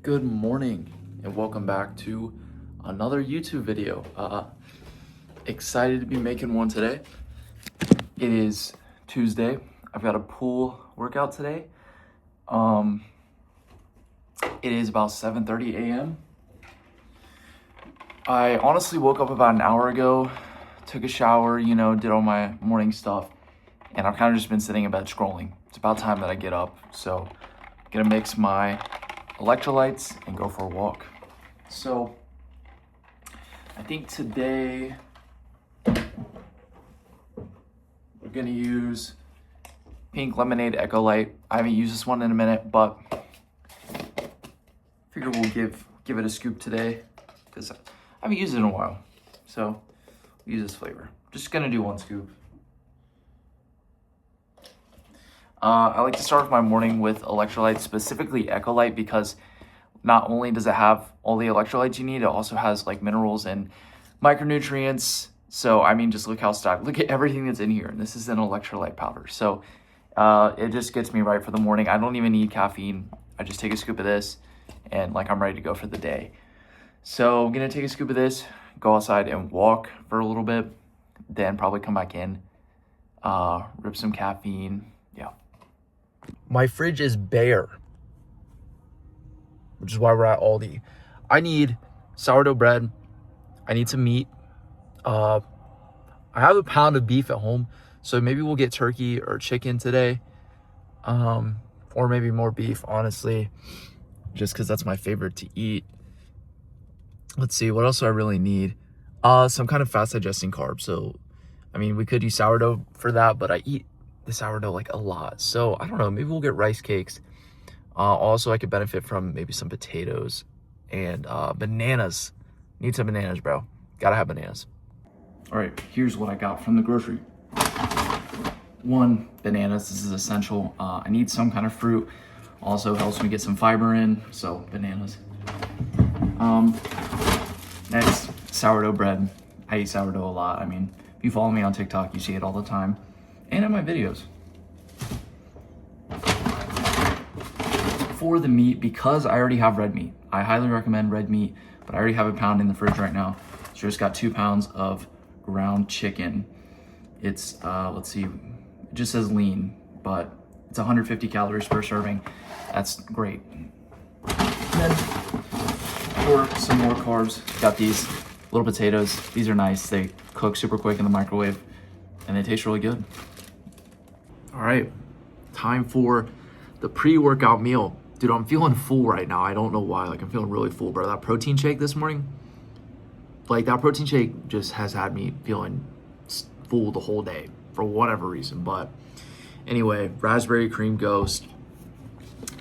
Good morning and welcome back to another YouTube video. Excited to be making one today. It is Tuesday. I've got a pool workout today. It is about 7:30 a.m. I honestly woke up about an hour ago, took a shower, did all my morning stuff, and I've kind of just been sitting in bed scrolling. It's about time that I get up, so I'm gonna mix my electrolytes and go for a walk. So I think today we're gonna use pink lemonade Echo Light. I haven't used this one in a minute, but figure we'll give it a scoop today because I haven't used it in a while. So we'll use this flavor. Just gonna do one scoop. I like to start off my morning with electrolytes, specifically Echo Light, because not only does it have all the electrolytes you need, it also has like minerals and micronutrients. So, I mean, just look how stacked. Look at everything that's in here. And this is an electrolyte powder. So it just gets me right for the morning. I don't even need caffeine. I just take a scoop of this and I'm ready to go for the day. So I'm going to take a scoop of this, go outside and walk for a little bit, then probably come back in, rip some caffeine. Yeah. My fridge is bare, which is why we're at Aldi. I need sourdough bread. I need some meat. I have a pound of beef at home, so maybe we'll get turkey or chicken today, or maybe more beef, honestly, just because that's my favorite to eat. Let's see, what else do I really need? Some kind of fast digesting carbs. So, I mean, we could use sourdough for that, but I eat the sourdough a lot. So, I don't know, maybe we'll get rice cakes. Also, I could benefit from maybe some potatoes and bananas. Need some bananas, bro. Gotta have bananas. All right, here's what I got from the grocery. 1, bananas. This is essential. I need some kind of fruit. Also helps me get some fiber in, so bananas. Next, sourdough bread. I eat sourdough a lot. I mean, if you follow me on TikTok, you see it all the time. And in my videos. For the meat, because I already have red meat, I highly recommend red meat, but I already have a pound in the fridge right now. So just got 2 pounds of ground chicken. It's, let's see, it just says lean, but it's 150 calories per serving. That's great. And then for some more carbs, got these little potatoes. These are nice. They cook super quick in the microwave and they taste really good. All right, time for the pre-workout meal. Dude, I'm feeling full right now. I don't know why. I'm feeling really full, bro. That protein shake this morning, that protein shake just has had me feeling full the whole day for whatever reason. But anyway, raspberry cream ghost.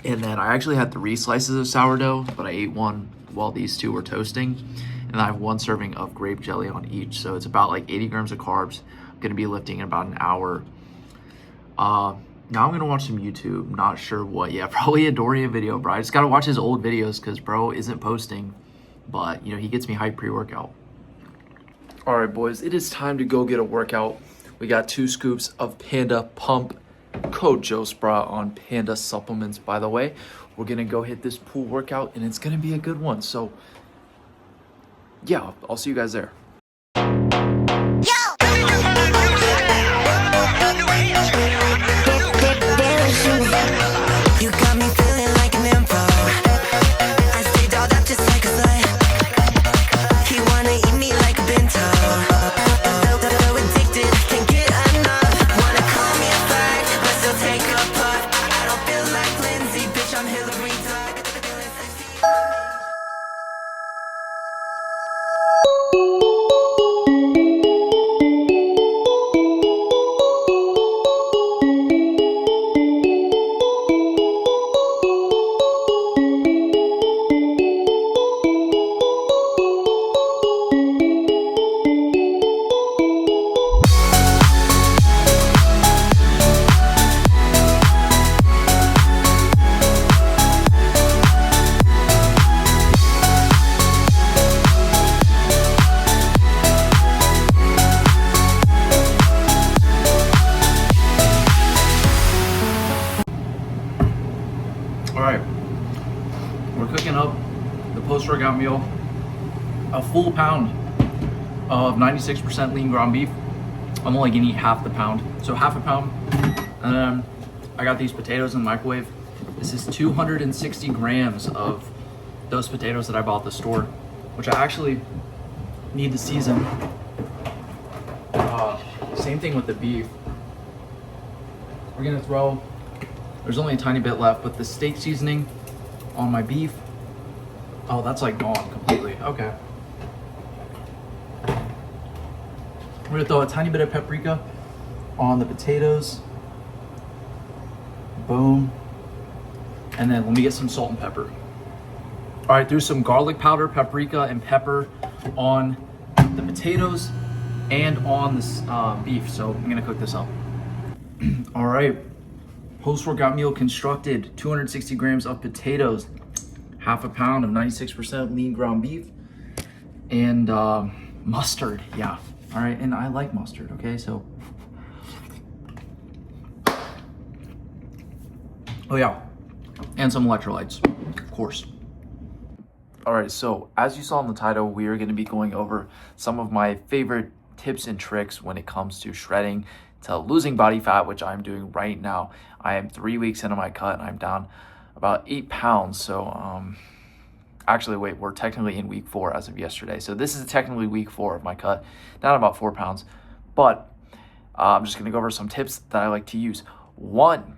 And then I actually had 3 slices of sourdough, but I ate one while these 2 were toasting. And I have 1 serving of grape jelly on each. So it's about 80 grams of carbs. I'm going to be lifting in about an hour. Now I'm going to watch some YouTube. Not sure what yet. Probably a Dorian video, bro. I just got to watch his old videos because bro isn't posting. But, he gets me hyped pre-workout. All right, boys. It is time to go get a workout. We got 2 scoops of Panda Pump. Code Joe Sprott on Panda supplements, by the way. We're going to go hit this pool workout, and it's going to be a good one. So, yeah, I'll see you guys there. You got me feeling like an info. I stay dolled up just like a slut. He wanna eat me like a bento. So addicted, can't get enough. Wanna call me a fag, but still take a puff. I don't feel like Lindsay, bitch, I'm Hillary Duff. Feeling sexy. post-workout meal, a full pound of 96% lean ground beef. I'm only gonna eat half the pound, so half a pound. And then I got these potatoes in the microwave. This is 260 grams of those potatoes that I bought at the store, which I actually need to season. Same thing with the beef. We're gonna throw, there's only a tiny bit left, but the steak seasoning on my beef, oh, that's like gone completely. Okay. We're gonna throw a tiny bit of paprika on the potatoes. Boom. And then let me get some salt and pepper. All right, threw some garlic powder, paprika, and pepper on the potatoes and on this beef. So I'm gonna cook this up. All right, post-workout meal constructed, 260 grams of potatoes, half a pound of 96% lean ground beef, and mustard, yeah. All right, and I like mustard, okay, so. Oh yeah, and some electrolytes, of course. All right, so as you saw in the title, we are gonna be going over some of my favorite tips and tricks when it comes to shredding, to losing body fat, which I'm doing right now. I am 3 weeks into my cut and I'm down about 8 pounds. So actually, wait, we're technically in week 4 as of yesterday. So this is technically week 4 of my cut, down about 4 pounds. But I'm just gonna go over some tips that I like to use. One,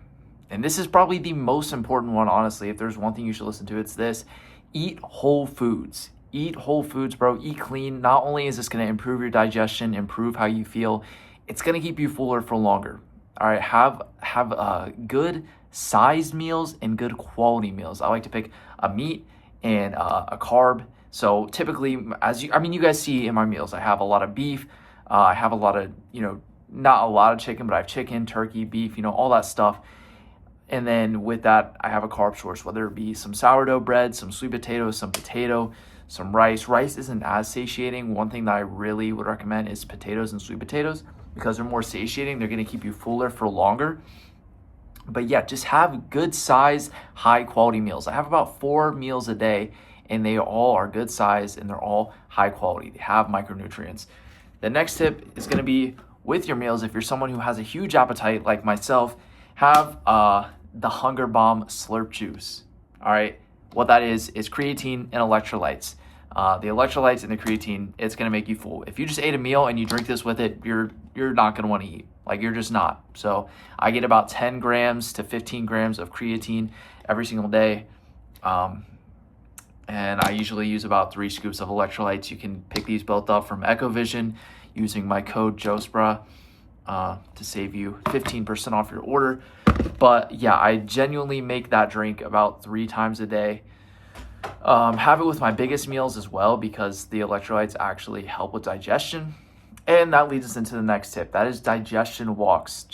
and this is probably the most important one, honestly. If there's one thing you should listen to, it's this: eat whole foods. Eat whole foods, bro. Eat clean. Not only is this gonna improve your digestion, improve how you feel, it's gonna keep you fuller for longer. All right, have good sized meals and good quality meals. I like to pick a meat and a carb. So typically, you guys see in my meals, I have a lot of beef. I have a lot of, not a lot of chicken, but I have chicken, turkey, beef, all that stuff. And then with that, I have a carb source, whether it be some sourdough bread, some sweet potatoes, some potato, some rice. Rice isn't as satiating. One thing that I really would recommend is potatoes and sweet potatoes, because they're more satiating. They're going to keep you fuller for longer. But yeah, just have good size, high quality meals. I have about 4 meals a day, and they all are good size and they're all high quality. They have micronutrients. The next tip is going to be with your meals. If you're someone who has a huge appetite like myself, have the Hunger Bomb Slurp Juice. All right, what that is creatine and electrolytes. The electrolytes and the creatine, it's gonna make you full. If you just ate a meal and you drink this with it, you're not gonna want to eat. Like, you're just not. So I get about 10 grams to 15 grams of creatine every single day. And I usually use about 3 scoops of electrolytes. You can pick these both up from EcoVision using my code JOSPRA to save you 15% off your order. But yeah, I genuinely make that drink about 3 times a day. Have it with my biggest meals as well, because the electrolytes actually help with digestion. And that leads us into the next tip. That is digestion walks.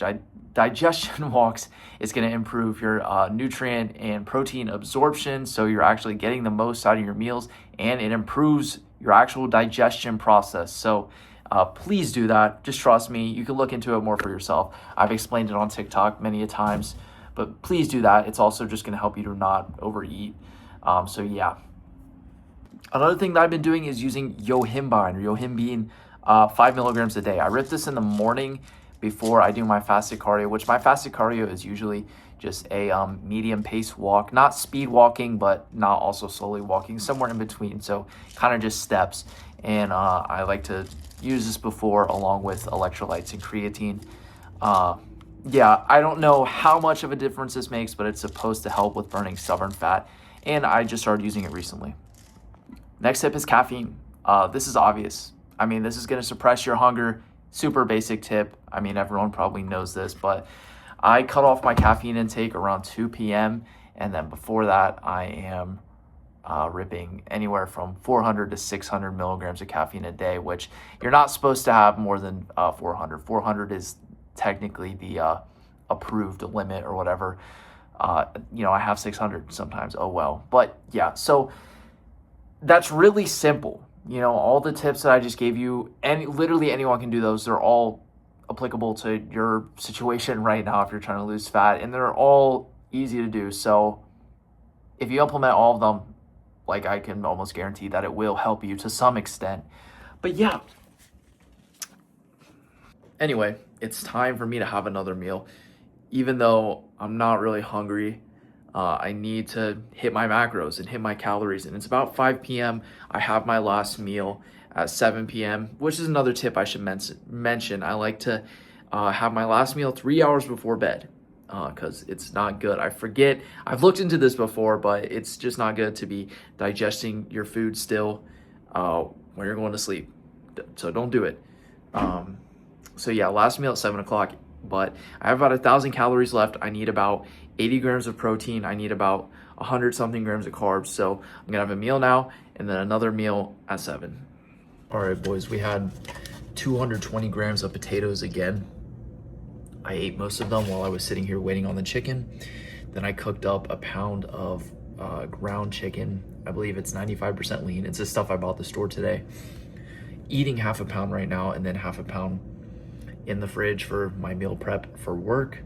Digestion walks is going to improve your nutrient and protein absorption, so you're actually getting the most out of your meals, and it improves your actual digestion process. So please do that. Just trust me. You can look into it more for yourself. I've explained it on TikTok many a times, but please do that. It's also just going to help you to not overeat. So yeah. Another thing that I've been doing is using yohimbine 5 milligrams a day. I rip this in the morning before I do my fasted cardio, which my fasted cardio is usually just a medium pace walk, not speed walking, but not also slowly walking, somewhere in between. So kind of just steps. And I like to use this before along with electrolytes and creatine. Yeah, I don't know how much of a difference this makes, but it's supposed to help with burning stubborn fat. And I just started using it recently. Next tip is caffeine. This is obvious. This is going to suppress your hunger. Super basic tip. Everyone probably knows this, but I cut off my caffeine intake around 2 p.m. And then before that, I am ripping anywhere from 400 to 600 milligrams of caffeine a day, which you're not supposed to have more than 400. 400 is technically the approved limit or whatever. I have 600 sometimes. Oh well. But yeah, so that's really simple. All the tips that I just gave you, and literally anyone can do those. They're all applicable to your situation right now if you're trying to lose fat, and they're all easy to do. So if you implement all of them, like I can almost guarantee that it will help you to some extent. But yeah. Anyway, it's time for me to have another meal. Even though I'm not really hungry, I need to hit my macros and hit my calories. And it's about 5 p.m. I have my last meal at 7 p.m., which is another tip I should mention. I like to have my last meal 3 hours before bed because it's not good. I forget. I've looked into this before, but it's just not good to be digesting your food still when you're going to sleep. So don't do it. So yeah, last meal at 7 o'clock, but I have about 1,000 calories left. I need about 80 grams of protein. I need about 100 something grams of carbs. So I'm gonna have a meal now and then another meal at 7. All right, boys, we had 220 grams of potatoes again. I ate most of them while I was sitting here waiting on the chicken. Then I cooked up a pound of ground chicken. I believe it's 95% lean. It's the stuff I bought at the store today. Eating half a pound right now and then half a pound in the fridge for my meal prep for work.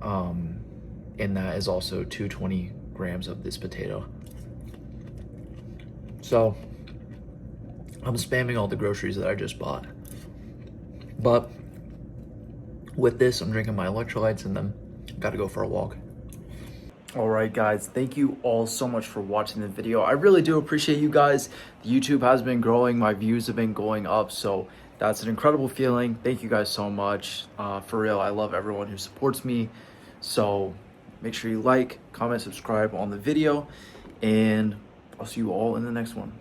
And that is also 220 grams of this potato. So I'm spamming all the groceries that I just bought. But with this, I'm drinking my electrolytes and then got to go for a walk. All right, guys, thank you all so much for watching the video. I really do appreciate you guys. The YouTube has been growing. My views have been going up. So that's an incredible feeling. Thank you guys so much. For real, I love everyone who supports me. So make sure you like, comment, subscribe on the video, and I'll see you all in the next one.